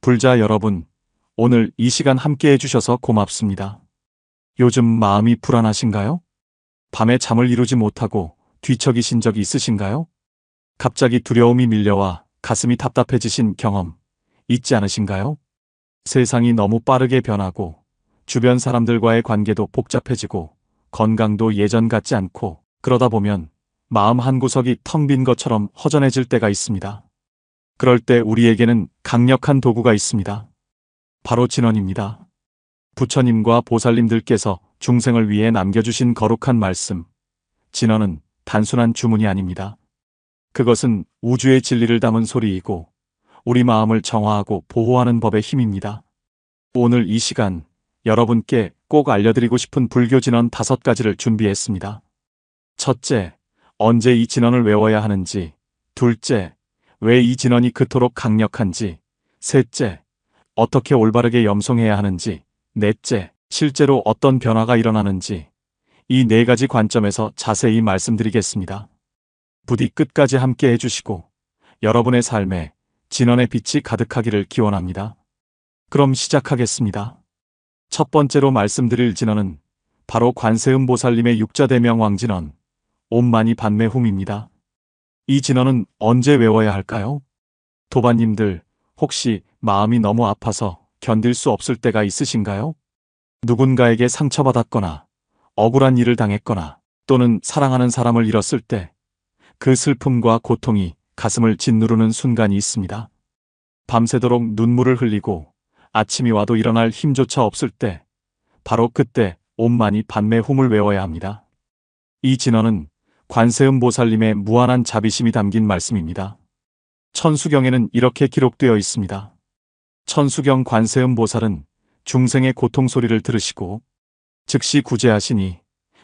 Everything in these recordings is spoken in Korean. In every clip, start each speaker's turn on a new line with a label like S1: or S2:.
S1: 불자 여러분, 오늘 이 시간 함께 해주셔서 고맙습니다. 요즘 마음이 불안하신가요? 밤에 잠을 이루지 못하고 뒤척이신 적이 있으신가요? 갑자기 두려움이 밀려와 가슴이 답답해지신 경험 있지 않으신가요? 세상이 너무 빠르게 변하고 주변 사람들과의 관계도 복잡해지고 건강도 예전 같지 않고 그러다 보면 마음 한구석이 텅 빈 것처럼 허전해질 때가 있습니다. 그럴 때 우리에게는 강력한 도구가 있습니다. 바로 진언입니다. 부처님과 보살님들께서 중생을 위해 남겨주신 거룩한 말씀. 진언은 단순한 주문이 아닙니다. 그것은 우주의 진리를 담은 소리이고 우리 마음을 정화하고 보호하는 법의 힘입니다. 오늘 이 시간 여러분께 꼭 알려드리고 싶은 불교 진언 5가지를 준비했습니다. 첫째, 언제 이 진언을 외워야 하는지. 둘째, 왜 이 진언이 그토록 강력한지. 셋째, 어떻게 올바르게 염송해야 하는지. 넷째, 실제로 어떤 변화가 일어나는지. 이 4가지 관점에서 자세히 말씀드리겠습니다. 부디 끝까지 함께 해주시고 여러분의 삶에 진언의 빛이 가득하기를 기원합니다. 그럼 시작하겠습니다. 첫 번째로 말씀드릴 진언은 바로 관세음보살님의 육자대명왕진언 옴마니 padme hum입니다. 이 진언은 언제 외워야 할까요? 도반님들, 혹시 마음이 너무 아파서 견딜 수 없을 때가 있으신가요? 누군가에게 상처받았거나 억울한 일을 당했거나 또는 사랑하는 사람을 잃었을 때 그 슬픔과 고통이 가슴을 짓누르는 순간이 있습니다. 밤새도록 눈물을 흘리고 아침이 와도 일어날 힘조차 없을 때 바로 그때 옴마니 padme hum을 외워야 합니다. 이 진언은 관세음보살님의 무한한 자비심이 담긴 말씀입니다. 천수경에는 이렇게 기록되어 있습니다. 천수경 관세음보살은 중생의 고통 소리를 들으시고 즉시 구제하시니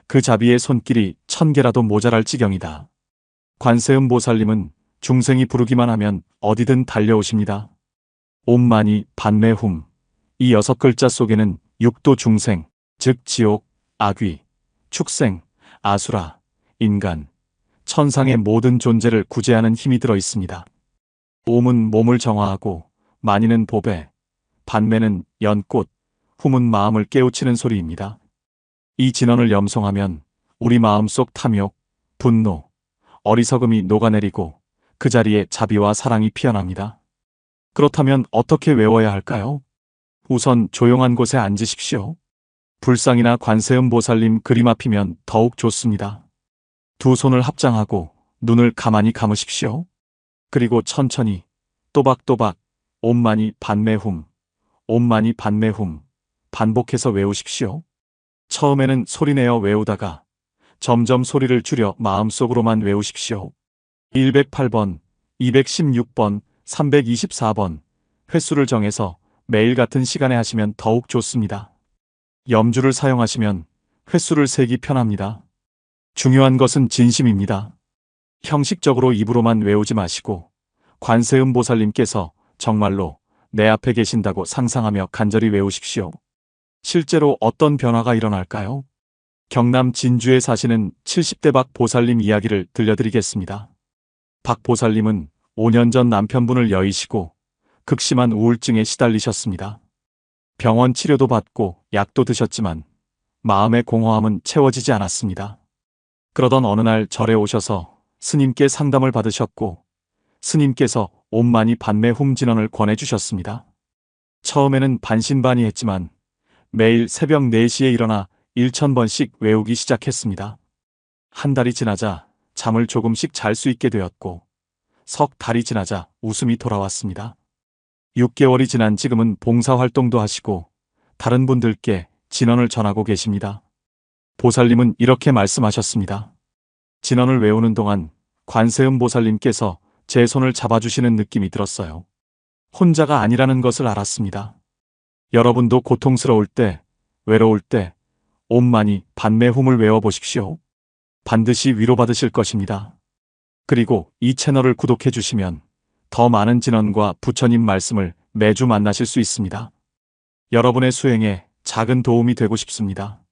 S1: 그 자비의 손길이 1000개라도 모자랄 지경이다. 관세음보살님은 중생이 부르기만 하면 어디든 달려오십니다. 옴마니 padme hum. 이 6글자 속에는 육도 중생, 즉 지옥, 아귀, 축생, 아수라, 인간, 천상의 모든 존재를 구제하는 힘이 들어 있습니다. 옴은 몸을 정화하고 마니는 보배, padme는 연꽃, hum은 마음을 깨우치는 소리입니다. 이 진언을 염송하면 우리 마음속 탐욕, 분노, 어리석음이 녹아내리고 그 자리에 자비와 사랑이 피어납니다. 그렇다면 어떻게 외워야 할까요? 우선 조용한 곳에 앉으십시오. 불상이나 관세음보살님 그림 앞이면 더욱 좋습니다. 두 손을 합장하고 눈을 가만히 감으십시오. 그리고 천천히 또박또박 옴마니 padme hum, 옴마니 padme hum 반복해서 외우십시오. 처음에는 소리내어 외우다가 점점 소리를 줄여 마음속으로만 외우십시오. 108번, 216번, 324번 횟수를 정해서 매일 같은 시간에 하시면 더욱 좋습니다. 염주를 사용하시면 횟수를 세기 편합니다. 중요한 것은 진심입니다. 형식적으로 입으로만 외우지 마시고 관세음보살님께서 정말로 내 앞에 계신다고 상상하며 간절히 외우십시오. 실제로 어떤 변화가 일어날까요? 경남 진주에 사시는 70대 박 보살님 이야기를 들려드리겠습니다. 박 보살님은 5년 전 남편분을 여의시고 극심한 우울증에 시달리셨습니다. 병원 치료도 받고 약도 드셨지만 마음의 공허함은 채워지지 않았습니다. 그러던 어느 날 절에 오셔서 스님께 상담을 받으셨고 스님께서 옴마니 padme hum 진언을 권해주셨습니다. 처음에는 반신반의했지만 매일 새벽 4시에 일어나 1000번씩 외우기 시작했습니다. 한 달이 지나자 잠을 조금씩 잘 수 있게 되었고 석 달이 지나자 웃음이 돌아왔습니다. 6개월이 지난 지금은 봉사활동도 하시고 다른 분들께 진언을 전하고 계십니다. 보살님은 이렇게 말씀하셨습니다. 진언을 외우는 동안 관세음보살님께서 제 손을 잡아주시는 느낌이 들었어요. 혼자가 아니라는 것을 알았습니다. 여러분도 고통스러울 때, 외로울 때 옴마니 padme hum을 외워보십시오. 반드시 위로받으실 것입니다. 그리고 이 채널을 구독해 주시면 더 많은 진언과 부처님 말씀을 매주 만나실 수 있습니다. 여러분의 수행에 작은 도움이 되고 싶습니다.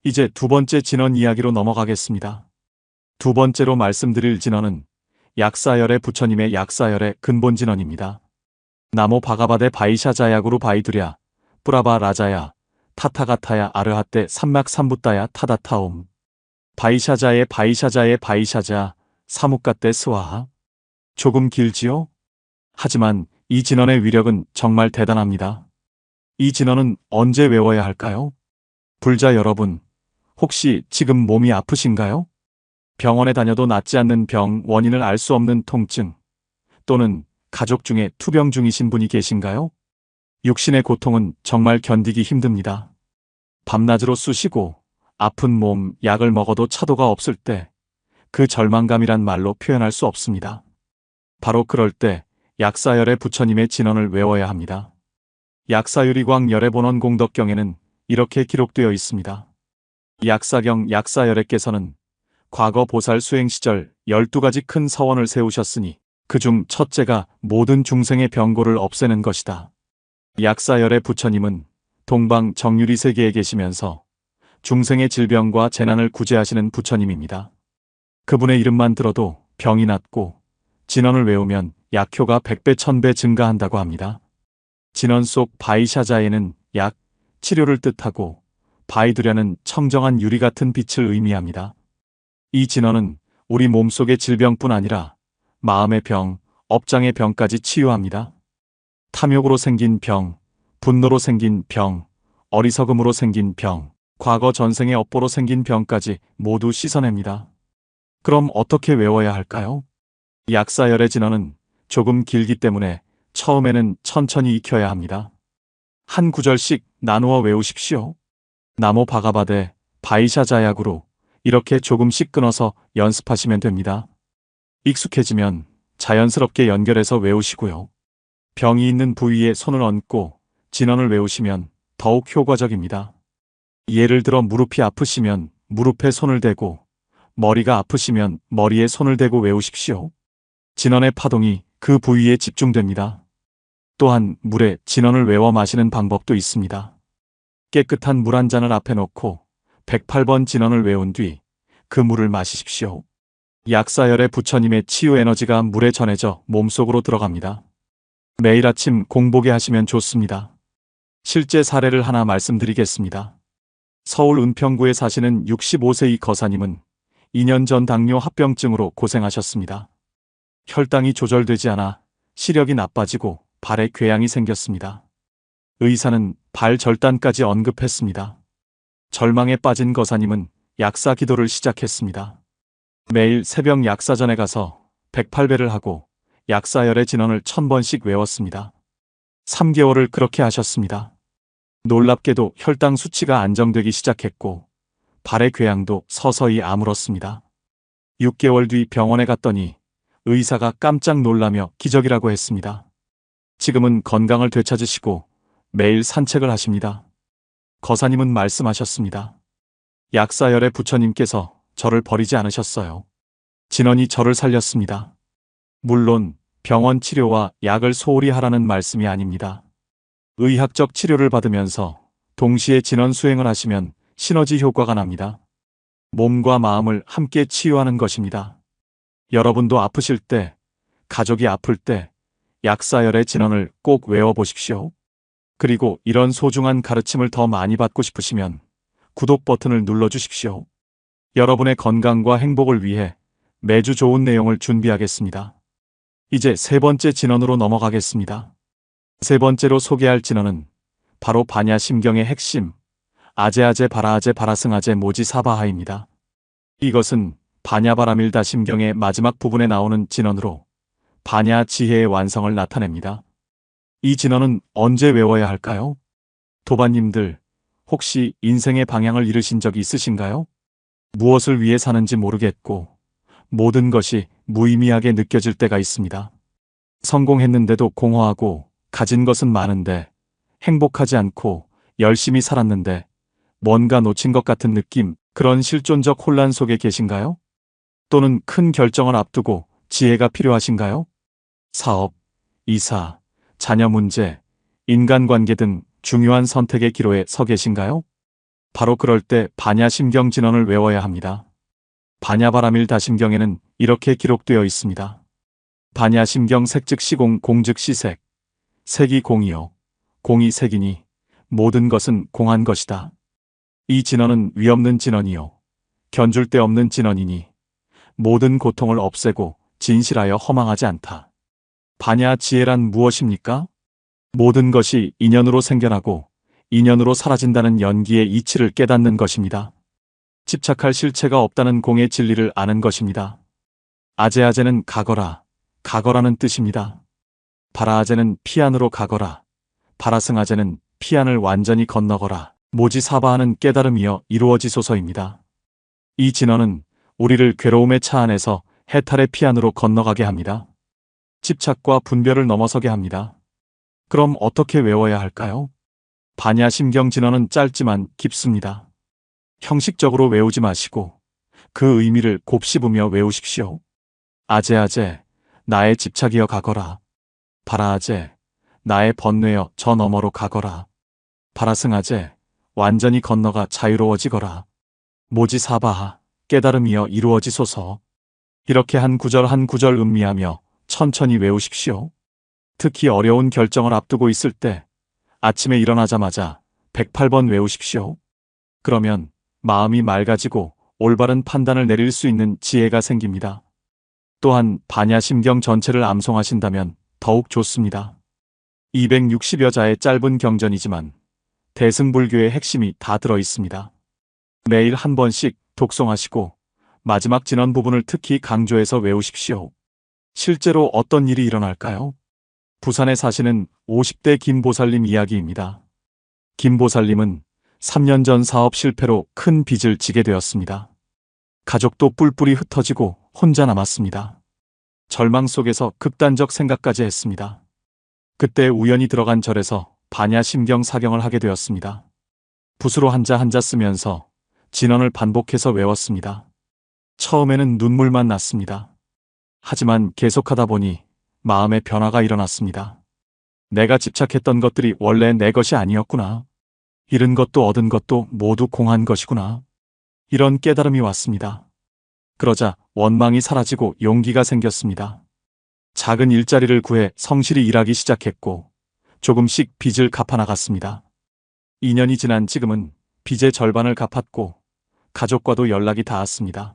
S1: 이제 두 번째 진언 이야기로 넘어가겠습니다. 두 번째로 말씀드릴 진언은 약사열의 부처님의 약사열의 근본 진언입니다. 나모 바가바데 바이샤자야구루 바이두랴 뿌라바 라자야 타타가타야 아르하떼 삼막삼부따야 타다타옴 바이샤자의 바이샤자의 바이샤자 사묵가떼 스와하. 조금 길지요? 하지만 이 진언의 위력은 정말 대단합니다. 이 진언은 언제 외워야 할까요? 불자 여러분, 혹시 지금 몸이 아프신가요? 병원에 다녀도 낫지 않는 병, 원인을 알 수 없는 통증, 또는 가족 중에 투병 중이신 분이 계신가요? 육신의 고통은 정말 견디기 힘듭니다. 밤낮으로 쑤시고 아픈 몸, 약을 먹어도 차도가 없을 때 그 절망감이란 말로 표현할 수 없습니다. 바로 그럴 때 약사열의 부처님의 진언을 외워야 합니다. 약사유리광 열애본원 공덕경에는 이렇게 기록되어 있습니다. 약사경 약사열애께서는 과거 보살 수행 시절 12가지 큰 서원을 세우셨으니 그중 첫째가 모든 중생의 병고를 없애는 것이다. 약사열의 부처님은 동방 정유리 세계에 계시면서 중생의 질병과 재난을 구제하시는 부처님입니다. 그분의 이름만 들어도 병이 낫고 진언을 외우면 약효가 100배 1000배 증가한다고 합니다. 진언 속 바이샤자에는 약, 치료를 뜻하고 바이두랴는 청정한 유리 같은 빛을 의미합니다. 이 진언은 우리 몸속의 질병뿐 아니라 마음의 병, 업장의 병까지 치유합니다. 탐욕으로 생긴 병, 분노로 생긴 병, 어리석음으로 생긴 병, 과거 전생의 업보로 생긴 병까지 모두 씻어냅니다. 그럼 어떻게 외워야 할까요? 약사열의 진언은 조금 길기 때문에 처음에는 천천히 익혀야 합니다. 한 구절씩 나누어 외우십시오. 나모 바가바데 바이샤자야구로 이렇게 조금씩 끊어서 연습하시면 됩니다. 익숙해지면 자연스럽게 연결해서 외우시고요. 병이 있는 부위에 손을 얹고 진언을 외우시면 더욱 효과적입니다. 예를 들어 무릎이 아프시면 무릎에 손을 대고 머리가 아프시면 머리에 손을 대고 외우십시오. 진언의 파동이 그 부위에 집중됩니다. 또한 물에 진언을 외워 마시는 방법도 있습니다. 깨끗한 물 한 잔을 앞에 놓고 108번 진언을 외운 뒤 그 물을 마시십시오. 약사열의 부처님의 치유 에너지가 물에 전해져 몸속으로 들어갑니다. 매일 아침 공복에 하시면 좋습니다. 실제 사례를 하나 말씀드리겠습니다. 서울 은평구에 사시는 65세의 거사님은 2년 전 당뇨 합병증으로 고생하셨습니다. 혈당이 조절되지 않아 시력이 나빠지고 발에 궤양이 생겼습니다. 의사는 발 절단까지 언급했습니다. 절망에 빠진 거사님은 약사 기도를 시작했습니다. 매일 새벽 약사전에 가서 108배를 하고 약사열의 진언을 1000번씩 외웠습니다. 3개월을 그렇게 하셨습니다. 놀랍게도 혈당 수치가 안정되기 시작했고 발의 궤양도 서서히 아물었습니다. 6개월 뒤 병원에 갔더니 의사가 깜짝 놀라며 기적이라고 했습니다. 지금은 건강을 되찾으시고 매일 산책을 하십니다. 거사님은 말씀하셨습니다. 약사열의 부처님께서 저를 버리지 않으셨어요. 진언이 저를 살렸습니다. 물론 병원 치료와 약을 소홀히 하라는 말씀이 아닙니다. 의학적 치료를 받으면서 동시에 진언 수행을 하시면 시너지 효과가 납니다. 몸과 마음을 함께 치유하는 것입니다. 여러분도 아프실 때, 가족이 아플 때 약사열의 진언을 꼭 외워보십시오. 그리고 이런 소중한 가르침을 더 많이 받고 싶으시면 구독 버튼을 눌러주십시오. 여러분의 건강과 행복을 위해 매주 좋은 내용을 준비하겠습니다. 이제 세 번째 진언으로 넘어가겠습니다. 세 번째로 소개할 진언은 바로 반야심경의 핵심, 아제아제 바라아제 바라승아제 모지사바하입니다. 이것은 반야바라밀다 심경의 마지막 부분에 나오는 진언으로 반야 지혜의 완성을 나타냅니다. 이 진언은 언제 외워야 할까요? 도반님들, 혹시 인생의 방향을 잃으신 적이 있으신가요? 무엇을 위해 사는지 모르겠고 모든 것이 무의미하게 느껴질 때가 있습니다. 성공했는데도 공허하고 가진 것은 많은데 행복하지 않고 열심히 살았는데 뭔가 놓친 것 같은 느낌, 그런 실존적 혼란 속에 계신가요? 또는 큰 결정을 앞두고 지혜가 필요하신가요? 사업, 이사, 자녀 문제, 인간관계 등 중요한 선택의 기로에 서 계신가요? 바로 그럴 때 반야심경 진언을 외워야 합니다. 반야바라밀 다심경에는 이렇게 기록되어 있습니다. 반야심경 색즉 시공 공즉 시색, 색이 공이요. 공이 색이니 모든 것은 공한 것이다. 이 진언은 위없는 진언이요. 견줄 데 없는 진언이니 모든 고통을 없애고 진실하여 허망하지 않다. 반야 지혜란 무엇입니까? 모든 것이 인연으로 생겨나고 인연으로 사라진다는 연기의 이치를 깨닫는 것입니다. 집착할 실체가 없다는 공의 진리를 아는 것입니다. 아제아제는 가거라, 가거라는 뜻입니다. 바라아제는 피안으로 가거라, 바라승아제는 피안을 완전히 건너거라, 모지사바하는 깨달음이여 이루어지소서입니다. 이 진언은 우리를 괴로움의 차 안에서 해탈의 피안으로 건너가게 합니다. 집착과 분별을 넘어서게 합니다. 그럼 어떻게 외워야 할까요? 반야심경 진언은 짧지만 깊습니다. 형식적으로 외우지 마시고 그 의미를 곱씹으며 외우십시오. 아제아제, 나의 집착이여 가거라. 바라아제, 나의 번뇌여 저 너머로 가거라. 바라승아제, 완전히 건너가 자유로워지거라. 모지사바하, 깨달음이여 이루어지소서. 이렇게 한 구절 한 구절 음미하며 천천히 외우십시오. 특히 어려운 결정을 앞두고 있을 때 아침에 일어나자마자 108번 외우십시오. 그러면 마음이 맑아지고 올바른 판단을 내릴 수 있는 지혜가 생깁니다. 또한 반야심경 전체를 암송하신다면 더욱 좋습니다. 260여 자의 짧은 경전이지만 대승불교의 핵심이 다 들어 있습니다. 매일 한 번씩 독송하시고 마지막 진언 부분을 특히 강조해서 외우십시오. 실제로 어떤 일이 일어날까요? 부산에 사시는 50대 김보살님 이야기입니다. 김보살님은 3년 전 사업 실패로 큰 빚을 지게 되었습니다. 가족도 뿔뿔이 흩어지고 혼자 남았습니다. 절망 속에서 극단적 생각까지 했습니다. 그때 우연히 들어간 절에서 반야심경 사경을 하게 되었습니다. 붓으로 한자 쓰면서 진언을 반복해서 외웠습니다. 처음에는 눈물만 났습니다. 하지만 계속하다 보니 마음의 변화가 일어났습니다. 내가 집착했던 것들이 원래 내 것이 아니었구나. 잃은 것도 얻은 것도 모두 공한 것이구나. 이런 깨달음이 왔습니다. 그러자 원망이 사라지고 용기가 생겼습니다. 작은 일자리를 구해 성실히 일하기 시작했고 조금씩 빚을 갚아나갔습니다. 2년이 지난 지금은 빚의 절반을 갚았고 가족과도 연락이 닿았습니다.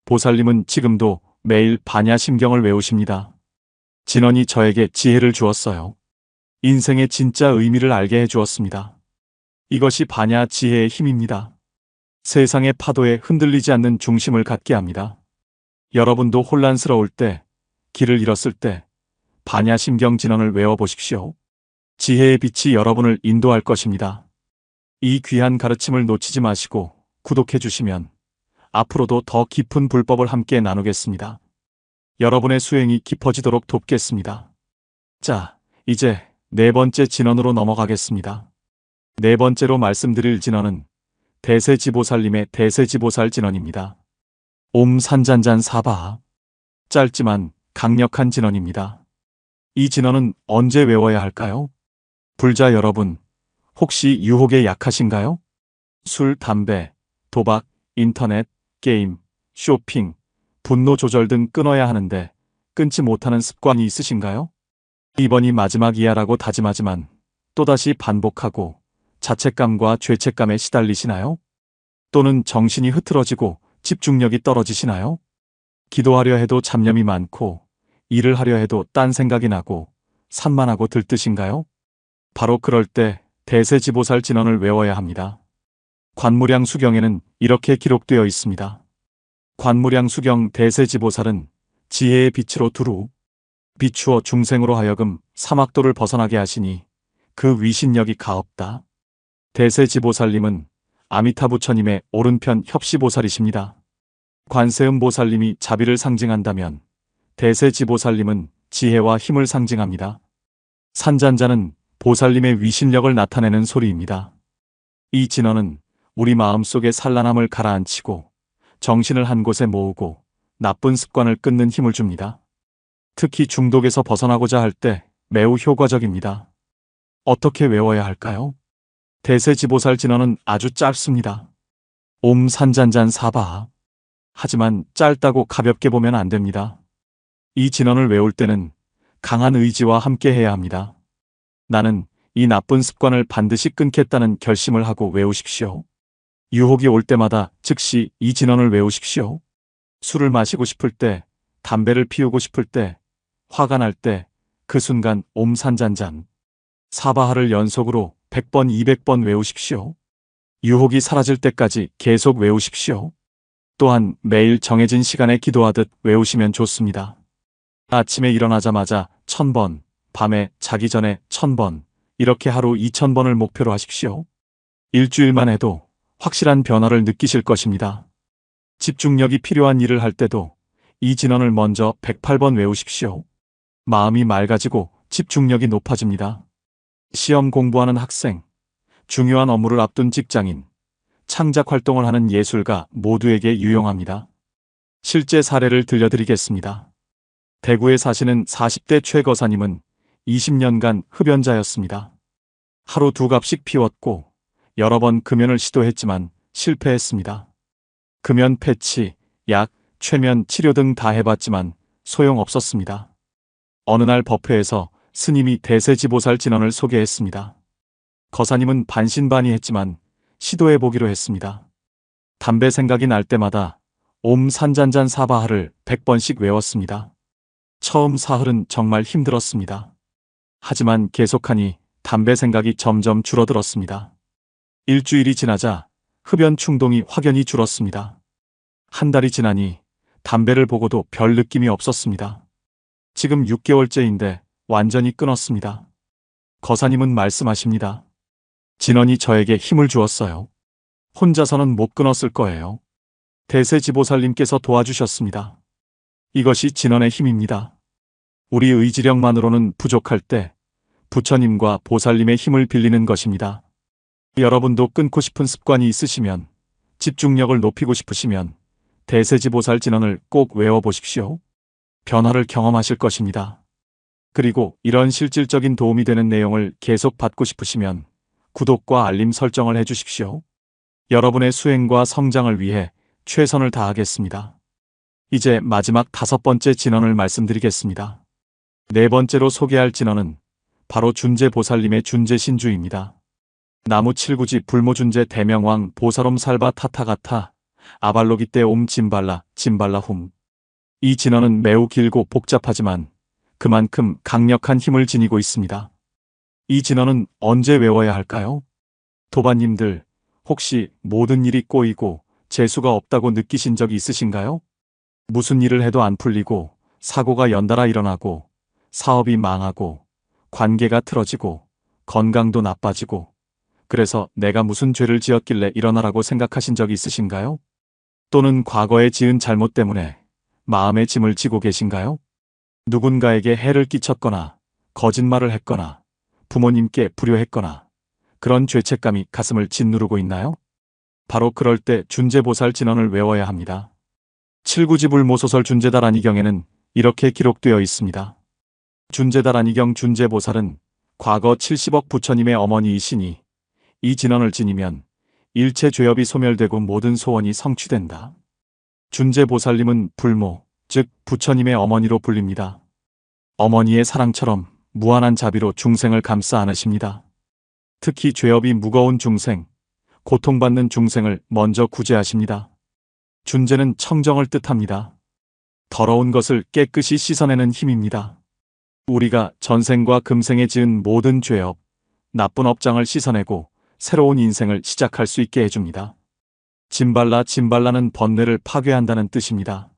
S1: 보살님은 지금도 매일 반야심경을 외우십니다. 진언이 저에게 지혜를 주었어요. 인생의 진짜 의미를 알게 해주었습니다. 이것이 반야 지혜의 힘입니다. 세상의 파도에 흔들리지 않는 중심을 갖게 합니다. 여러분도 혼란스러울 때, 길을 잃었을 때 반야심경 진언을 외워보십시오. 지혜의 빛이 여러분을 인도할 것입니다. 이 귀한 가르침을 놓치지 마시고 구독해 주시면 앞으로도 더 깊은 불법을 함께 나누겠습니다. 여러분의 수행이 깊어지도록 돕겠습니다. 자, 이제 네 번째 진언으로 넘어가겠습니다. 네 번째로 말씀드릴 진언은 대세지보살님의 대세지보살 진언입니다. 옴 산잔잔 사바. 짧지만 강력한 진언입니다. 이 진언은 언제 외워야 할까요? 불자 여러분, 혹시 유혹에 약하신가요? 술, 담배, 도박, 인터넷, 게임, 쇼핑, 분노 조절 등 끊어야 하는데 끊지 못하는 습관이 있으신가요? 이번이 마지막이야라고 다짐하지만 또다시 반복하고 자책감과 죄책감에 시달리시나요? 또는 정신이 흐트러지고 집중력이 떨어지시나요? 기도하려 해도 잡념이 많고 일을 하려 해도 딴 생각이 나고 산만하고 들뜨신가요? 바로 그럴 때 대세지보살 진언을 외워야 합니다. 관무량 수경에는 이렇게 기록되어 있습니다. 관무량 수경 대세지보살은 지혜의 빛으로 두루 비추어 중생으로 하여금 사막도를 벗어나게 하시니 그 위신력이 가없다. 대세지보살님은 아미타 부처님의 오른편 협시보살이십니다. 관세음보살님이 자비를 상징한다면 대세지보살님은 지혜와 힘을 상징합니다. 산잔자는 보살님의 위신력을 나타내는 소리입니다. 이 진언은 우리 마음속의 산란함을 가라앉히고 정신을 한 곳에 모으고 나쁜 습관을 끊는 힘을 줍니다. 특히 중독에서 벗어나고자 할 때 매우 효과적입니다. 어떻게 외워야 할까요? 대세지보살 진언은 아주 짧습니다. 옴 산잔잔 사바. 하지만 짧다고 가볍게 보면 안 됩니다. 이 진언을 외울 때는 강한 의지와 함께 해야 합니다. 나는 이 나쁜 습관을 반드시 끊겠다는 결심을 하고 외우십시오. 유혹이 올 때마다 즉시 이 진언을 외우십시오. 술을 마시고 싶을 때, 담배를 피우고 싶을 때, 화가 날 때, 그 순간 옴산잔잔. 사바하를 연속으로 100번, 200번 외우십시오. 유혹이 사라질 때까지 계속 외우십시오. 또한 매일 정해진 시간에 기도하듯 외우시면 좋습니다. 아침에 일어나자마자 1000번, 밤에 자기 전에 1000번, 이렇게 하루 2000번을 목표로 하십시오. 일주일만 해도 확실한 변화를 느끼실 것입니다. 집중력이 필요한 일을 할 때도 이 진언을 먼저 108번 외우십시오. 마음이 맑아지고 집중력이 높아집니다. 시험 공부하는 학생, 중요한 업무를 앞둔 직장인, 창작 활동을 하는 예술가 모두에게 유용합니다. 실제 사례를 들려드리겠습니다. 대구에 사시는 40대 최 거사님은 20년간 흡연자였습니다. 하루 2갑씩 피웠고 여러 번 금연을 시도했지만 실패했습니다. 금연 패치, 약, 최면, 치료 등 다 해봤지만 소용없었습니다. 어느 날 법회에서 스님이 대세지보살 진언을 소개했습니다. 거사님은 반신반의했지만 시도해보기로 했습니다. 담배 생각이 날 때마다 옴 산잔잔 사바하를 100번씩 외웠습니다. 처음 사흘은 정말 힘들었습니다. 하지만 계속하니 담배 생각이 점점 줄어들었습니다. 일주일이 지나자 흡연 충동이 확연히 줄었습니다. 한 달이 지나니 담배를 보고도 별 느낌이 없었습니다. 지금 6개월째인데 완전히 끊었습니다. 거사님은 말씀하십니다. 진언이 저에게 힘을 주었어요. 혼자서는 못 끊었을 거예요. 대세지보살님께서 도와주셨습니다. 이것이 진언의 힘입니다. 우리 의지력만으로는 부족할 때 부처님과 보살님의 힘을 빌리는 것입니다. 여러분도 끊고 싶은 습관이 있으시면, 집중력을 높이고 싶으시면 대세지보살 진언을 꼭 외워보십시오. 변화를 경험하실 것입니다. 그리고 이런 실질적인 도움이 되는 내용을 계속 받고 싶으시면 구독과 알림 설정을 해주십시오. 여러분의 수행과 성장을 위해 최선을 다하겠습니다. 이제 마지막 5번째 진언을 말씀드리겠습니다. 4번째로 소개할 진언은 바로 준재보살님의 준재신주입니다. 나무 칠구지 불모준재 대명왕 보살옴 살바 타타가타 아발로기떼 옴 짐발라 짐발라 훔. 이 진언은 매우 길고 복잡하지만 그만큼 강력한 힘을 지니고 있습니다. 이 진언은 언제 외워야 할까요? 도반님들, 혹시 모든 일이 꼬이고 재수가 없다고 느끼신 적이 있으신가요? 무슨 일을 해도 안 풀리고 사고가 연달아 일어나고 사업이 망하고 관계가 틀어지고 건강도 나빠지고, 그래서 내가 무슨 죄를 지었길래 일어나라고 생각하신 적이 있으신가요? 또는 과거에 지은 잘못 때문에 마음의 짐을 지고 계신가요? 누군가에게 해를 끼쳤거나 거짓말을 했거나 부모님께 불효했거나 그런 죄책감이 가슴을 짓누르고 있나요? 바로 그럴 때 준재보살 진언을 외워야 합니다. 칠구지불모소설 준재다란이경에는 이렇게 기록되어 있습니다. 준재다란이경 준재보살은 과거 70억 부처님의 어머니이시니 이 진언을 지니면 일체 죄업이 소멸되고 모든 소원이 성취된다. 준재보살님은 불모, 즉 부처님의 어머니로 불립니다. 어머니의 사랑처럼 무한한 자비로 중생을 감싸 안으십니다. 특히 죄업이 무거운 중생, 고통받는 중생을 먼저 구제하십니다. 준재는 청정을 뜻합니다. 더러운 것을 깨끗이 씻어내는 힘입니다. 우리가 전생과 금생에 지은 모든 죄업, 나쁜 업장을 씻어내고 새로운 인생을 시작할 수 있게 해줍니다. 짐발라는 번뇌를 파괴한다는 뜻입니다.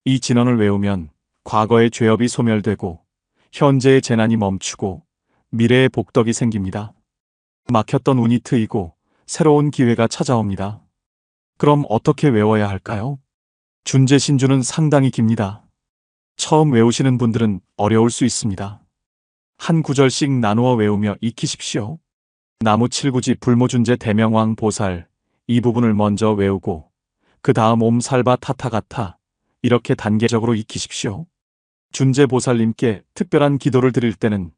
S1: 이 진언을 외우면 과거의 죄업이 소멸되고 현재의 재난이 멈추고 미래의 복덕이 생깁니다. 막혔던 운이 트이고 새로운 기회가 찾아옵니다. 그럼 어떻게 외워야 할까요? 준재신주는 상당히 깁니다. 처음 외우시는 분들은 어려울 수 있습니다. 한 구절씩 나누어 외우며 익히십시오. 나무 칠구지 불모준재 대명왕 보살, 이 부분을 먼저 외우고 그 다음 옴 살바 타타가타, 이렇게 단계적으로 익히십시오. 준재보살님께 특별한 기도를 드릴 때는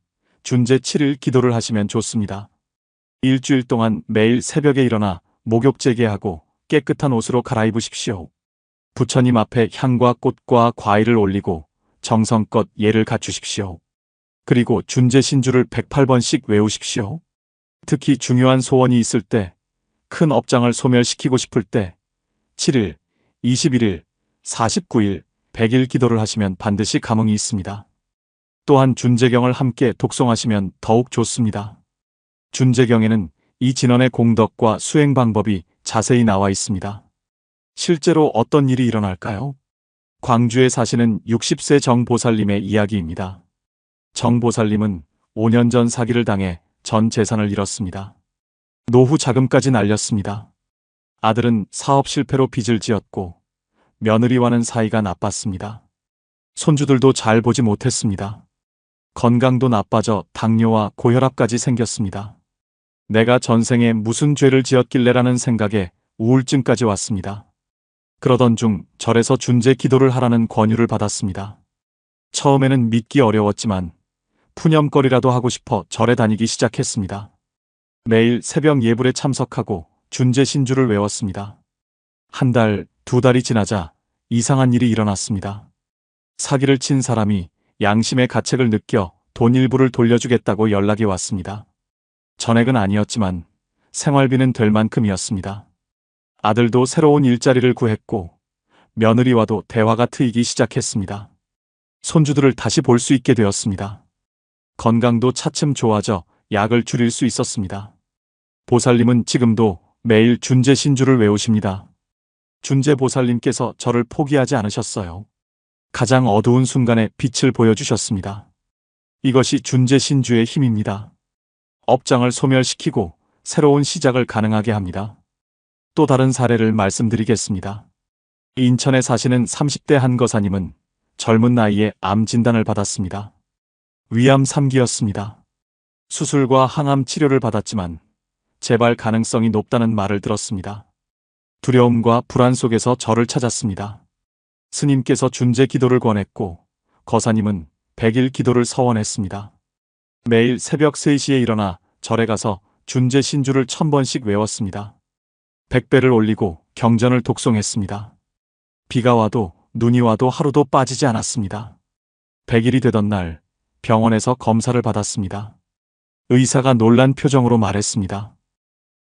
S1: 준재 7일 기도를 하시면 좋습니다. 일주일 동안 매일 새벽에 일어나 목욕 재개하고 깨끗한 옷으로 갈아입으십시오. 부처님 앞에 향과 꽃과 과일을 올리고 정성껏 예를 갖추십시오. 그리고 준재신주를 108번씩 외우십시오. 특히 중요한 소원이 있을 때, 큰 업장을 소멸시키고 싶을 때, 7일, 21일, 49일, 100일 기도를 하시면 반드시 감흥이 있습니다. 또한 준재경을 함께 독송하시면 더욱 좋습니다. 준재경에는 이 진원의 공덕과 수행 방법이 자세히 나와 있습니다. 실제로 어떤 일이 일어날까요? 광주에 사시는 60세 정보살님의 이야기입니다. 정보살님은 5년 전 사기를 당해 전 재산을 잃었습니다. 노후 자금까지 날렸습니다. 아들은 사업 실패로 빚을 지었고 며느리와는 사이가 나빴습니다. 손주들도 잘 보지 못했습니다. 건강도 나빠져 당뇨와 고혈압까지 생겼습니다. 내가 전생에 무슨 죄를 지었길래라는 생각에 우울증까지 왔습니다. 그러던 중 절에서 준재 기도를 하라는 권유를 받았습니다. 처음에는 믿기 어려웠지만 푸념거리라도 하고 싶어 절에 다니기 시작했습니다. 매일 새벽 예불에 참석하고 준재 신주를 외웠습니다. 한 달, 두 달이 지나자 이상한 일이 일어났습니다. 사기를 친 사람이 양심의 가책을 느껴 돈 일부를 돌려주겠다고 연락이 왔습니다. 전액은 아니었지만 생활비는 될 만큼이었습니다. 아들도 새로운 일자리를 구했고 며느리와도 대화가 트이기 시작했습니다. 손주들을 다시 볼 수 있게 되었습니다. 건강도 차츰 좋아져 약을 줄일 수 있었습니다. 보살님은 지금도 매일 준재신주를 외우십니다. 준재보살님께서 저를 포기하지 않으셨어요. 가장 어두운 순간에 빛을 보여주셨습니다. 이것이 준재신주의 힘입니다. 업장을 소멸시키고 새로운 시작을 가능하게 합니다. 또 다른 사례를 말씀드리겠습니다. 인천에 사시는 30대 한 거사님은 젊은 나이에 암 진단을 받았습니다. 위암 3기였습니다. 수술과 항암 치료를 받았지만 재발 가능성이 높다는 말을 들었습니다. 두려움과 불안 속에서 저를 찾았습니다. 스님께서 준재 기도를 권했고 거사님은 100일 기도를 서원했습니다. 매일 새벽 3시에 일어나 절에 가서 준재 신주를 1000번씩 외웠습니다. 100배를 올리고 경전을 독송했습니다. 비가 와도 눈이 와도 하루도 빠지지 않았습니다. 100일이 되던 날 병원에서 검사를 받았습니다. 의사가 놀란 표정으로 말했습니다.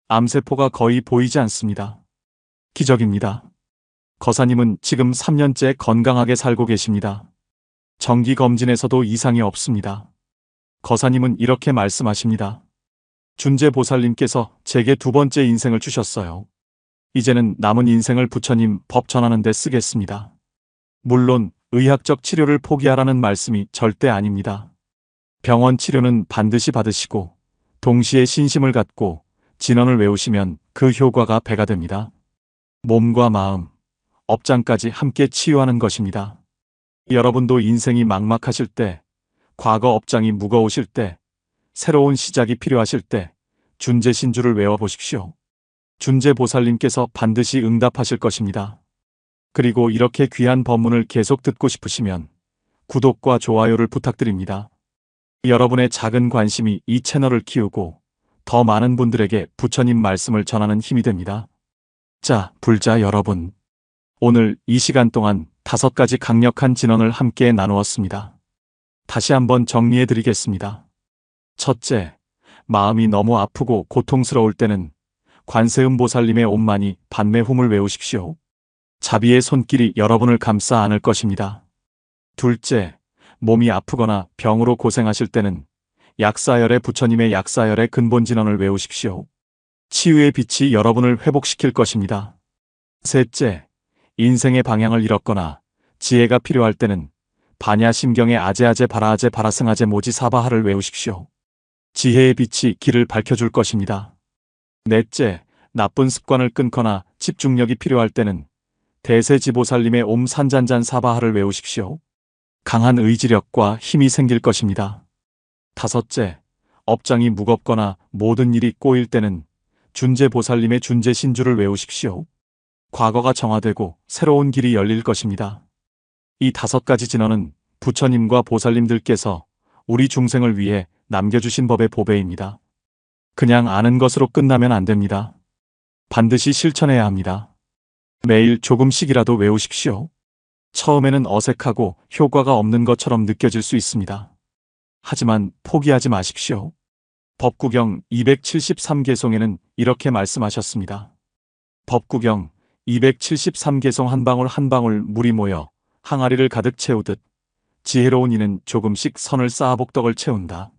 S1: 암세포가 거의 보이지 않습니다. 기적입니다. 거사님은 지금 3년째 건강하게 살고 계십니다. 정기검진에서도 이상이 없습니다. 거사님은 이렇게 말씀하십니다. 준재보살님께서 제게 두 번째 인생을 주셨어요. 이제는 남은 인생을 부처님 법 전하는 데 쓰겠습니다. 물론 의학적 치료를 포기하라는 말씀이 절대 아닙니다. 병원 치료는 반드시 받으시고 동시에 신심을 갖고 진언을 외우시면 그 효과가 배가 됩니다. 몸과 마음, 업장까지 함께 치유하는 것입니다. 여러분도 인생이 막막하실 때, 과거 업장이 무거우실 때, 새로운 시작이 필요하실 때 준재신주를 외워보십시오. 준재보살님께서 반드시 응답하실 것입니다. 그리고 이렇게 귀한 법문을 계속 듣고 싶으시면 구독과 좋아요를 부탁드립니다. 여러분의 작은 관심이 이 채널을 키우고 더 많은 분들에게 부처님 말씀을 전하는 힘이 됩니다. 자, 불자 여러분. 오늘 이 시간 동안 5가지 강력한 진언을 함께 나누었습니다. 다시 한번 정리해 드리겠습니다. 첫째, 마음이 너무 아프고 고통스러울 때는 관세음보살님의 옴마니 반매훔을 외우십시오. 자비의 손길이 여러분을 감싸 안을 것입니다. 둘째, 몸이 아프거나 병으로 고생하실 때는 약사열의 부처님의 약사열의 근본진언을 외우십시오. 치유의 빛이 여러분을 회복시킬 것입니다. 셋째, 인생의 방향을 잃었거나 지혜가 필요할 때는 반야심경의 아제아제 바라아제 바라승아제 모지사바하를 외우십시오. 지혜의 빛이 길을 밝혀줄 것입니다. 넷째, 나쁜 습관을 끊거나 집중력이 필요할 때는 대세지보살님의 옴산잔잔 사바하를 외우십시오. 강한 의지력과 힘이 생길 것입니다. 다섯째, 업장이 무겁거나 모든 일이 꼬일 때는 준재보살님의 준재신주를 외우십시오. 과거가 정화되고 새로운 길이 열릴 것입니다. 이 5가지 진언은 부처님과 보살님들께서 우리 중생을 위해 남겨주신 법의 보배입니다. 그냥 아는 것으로 끝나면 안 됩니다. 반드시 실천해야 합니다. 매일 조금씩이라도 외우십시오. 처음에는 어색하고 효과가 없는 것처럼 느껴질 수 있습니다. 하지만 포기하지 마십시오. 법구경 273개송에는 이렇게 말씀하셨습니다. 법구경 273개송 한 방울 한 방울 물이 모여 항아리를 가득 채우듯 지혜로운 이는 조금씩 선을 쌓아 복덕을 채운다.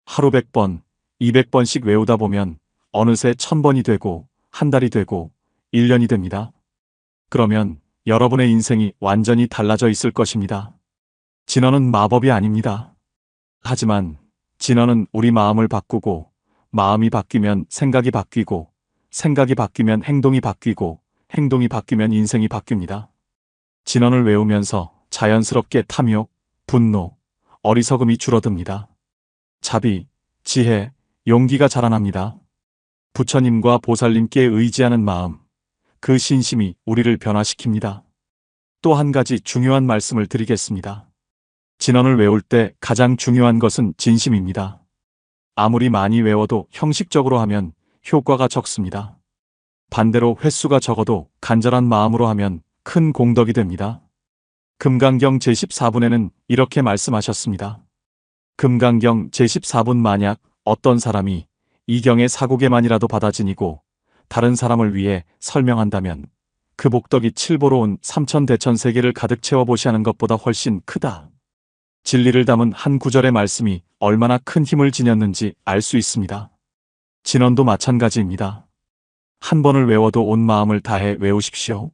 S1: 하루 100번, 200번씩 외우다 보면 어느새 1000번이 되고 한 달이 되고 1년이 됩니다. 그러면 여러분의 인생이 완전히 달라져 있을 것입니다. 진언은 마법이 아닙니다. 하지만 진언은 우리 마음을 바꾸고 마음이 바뀌면 생각이 바뀌고 생각이 바뀌면 행동이 바뀌고 행동이 바뀌면 인생이 바뀝니다. 진언을 외우면서 자연스럽게 탐욕, 분노, 어리석음이 줄어듭니다. 자비, 지혜, 용기가 자라납니다. 부처님과 보살님께 의지하는 마음, 그 신심이 우리를 변화시킵니다. 또 한 가지 중요한 말씀을 드리겠습니다. 진언을 외울 때 가장 중요한 것은 진심입니다. 아무리 많이 외워도 형식적으로 하면 효과가 적습니다. 반대로 횟수가 적어도 간절한 마음으로 하면 큰 공덕이 됩니다. 금강경 제14분에는 이렇게 말씀하셨습니다. 금강경 제14분 만약 어떤 사람이 이 경의 사국에만이라도 받아 지니고 다른 사람을 위해 설명한다면 그 복덕이 칠보로 온 삼천대천세계를 가득 채워보시하는 것보다 훨씬 크다. 진리를 담은 한 구절의 말씀이 얼마나 큰 힘을 지녔는지 알 수 있습니다. 진언도 마찬가지입니다. 한 번을 외워도 온 마음을 다해 외우십시오.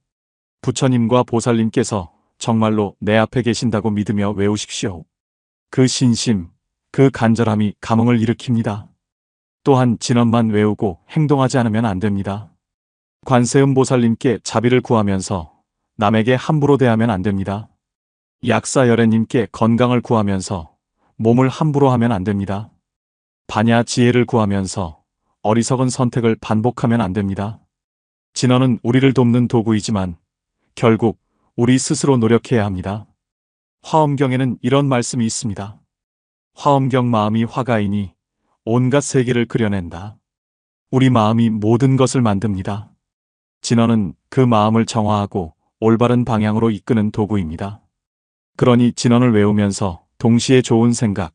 S1: 부처님과 보살님께서 정말로 내 앞에 계신다고 믿으며 외우십시오. 그 신심, 그 간절함이 감흥을 일으킵니다. 또한 진언만 외우고 행동하지 않으면 안 됩니다. 관세음보살님께 자비를 구하면서 남에게 함부로 대하면 안 됩니다. 약사열애님께 건강을 구하면서 몸을 함부로 하면 안 됩니다. 반야 지혜를 구하면서 어리석은 선택을 반복하면 안 됩니다. 진언은 우리를 돕는 도구이지만 결국 우리 스스로 노력해야 합니다. 화엄경에는 이런 말씀이 있습니다. 화엄경 마음이 화가이니 온갖 세계를 그려낸다. 우리 마음이 모든 것을 만듭니다. 진언은 그 마음을 정화하고 올바른 방향으로 이끄는 도구입니다. 그러니 진언을 외우면서 동시에 좋은 생각,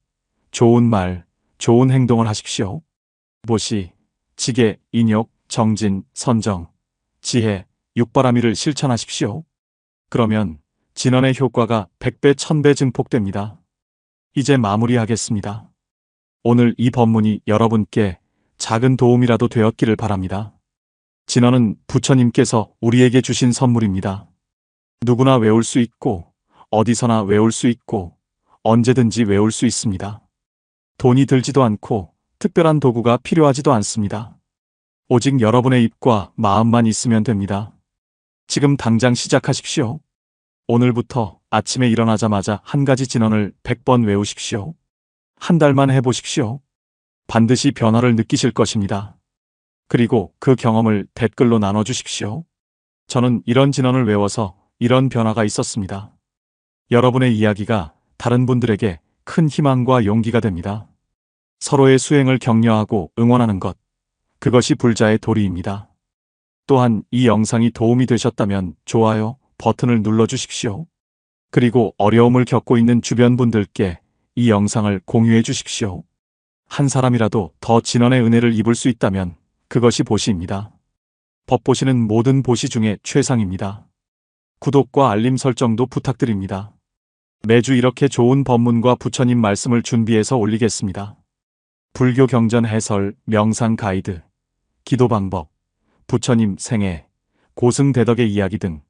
S1: 좋은 말, 좋은 행동을 하십시오. 보시, 지계, 인욕, 정진, 선정, 지혜, 육바라밀을 실천하십시오. 그러면 진언의 효과가 100배, 1000배 증폭됩니다. 이제 마무리하겠습니다. 오늘 이 법문이 여러분께 작은 도움이라도 되었기를 바랍니다. 진언은 부처님께서 우리에게 주신 선물입니다. 누구나 외울 수 있고 어디서나 외울 수 있고 언제든지 외울 수 있습니다. 돈이 들지도 않고 특별한 도구가 필요하지도 않습니다. 오직 여러분의 입과 마음만 있으면 됩니다. 지금 당장 시작하십시오. 오늘부터 아침에 일어나자마자 한 가지 진언을 100번 외우십시오. 한 달만 해보십시오. 반드시 변화를 느끼실 것입니다. 그리고 그 경험을 댓글로 나눠주십시오. 저는 이런 진언을 외워서 이런 변화가 있었습니다. 여러분의 이야기가 다른 분들에게 큰 희망과 용기가 됩니다. 서로의 수행을 격려하고 응원하는 것, 그것이 불자의 도리입니다. 또한 이 영상이 도움이 되셨다면 좋아요 버튼을 눌러주십시오. 그리고 어려움을 겪고 있는 주변 분들께 이 영상을 공유해 주십시오. 한 사람이라도 더 진언의 은혜를 입을 수 있다면 그것이 보시입니다. 법보시는 모든 보시 중에 최상입니다. 구독과 알림 설정도 부탁드립니다. 매주 이렇게 좋은 법문과 부처님 말씀을 준비해서 올리겠습니다. 불교 경전 해설, 명상 가이드, 기도 방법, 부처님 생애, 고승대덕의 이야기 등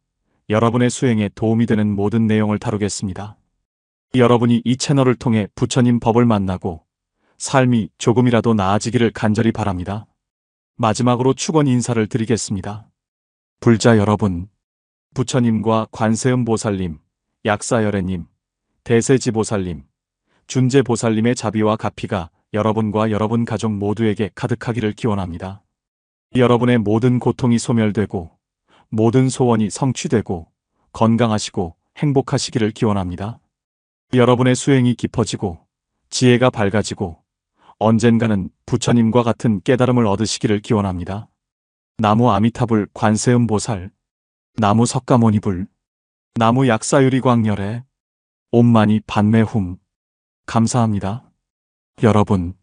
S1: 여러분의 수행에 도움이 되는 모든 내용을 다루겠습니다. 여러분이 이 채널을 통해 부처님 법을 만나고 삶이 조금이라도 나아지기를 간절히 바랍니다. 마지막으로 축원 인사를 드리겠습니다. 불자 여러분, 부처님과 관세음보살님, 약사열애님, 대세지보살님, 준재보살님의 자비와 가피가 여러분과 여러분 가족 모두에게 가득하기를 기원합니다. 여러분의 모든 고통이 소멸되고 모든 소원이 성취되고 건강하시고 행복하시기를 기원합니다. 여러분의 수행이 깊어지고 지혜가 밝아지고 언젠가는 부처님과 같은 깨달음을 얻으시기를 기원합니다. 나무 아미타불 관세음보살, 나무 석가모니불, 나무 약사유리광열애, 옴마니 반매훔. 감사합니다. 여러분,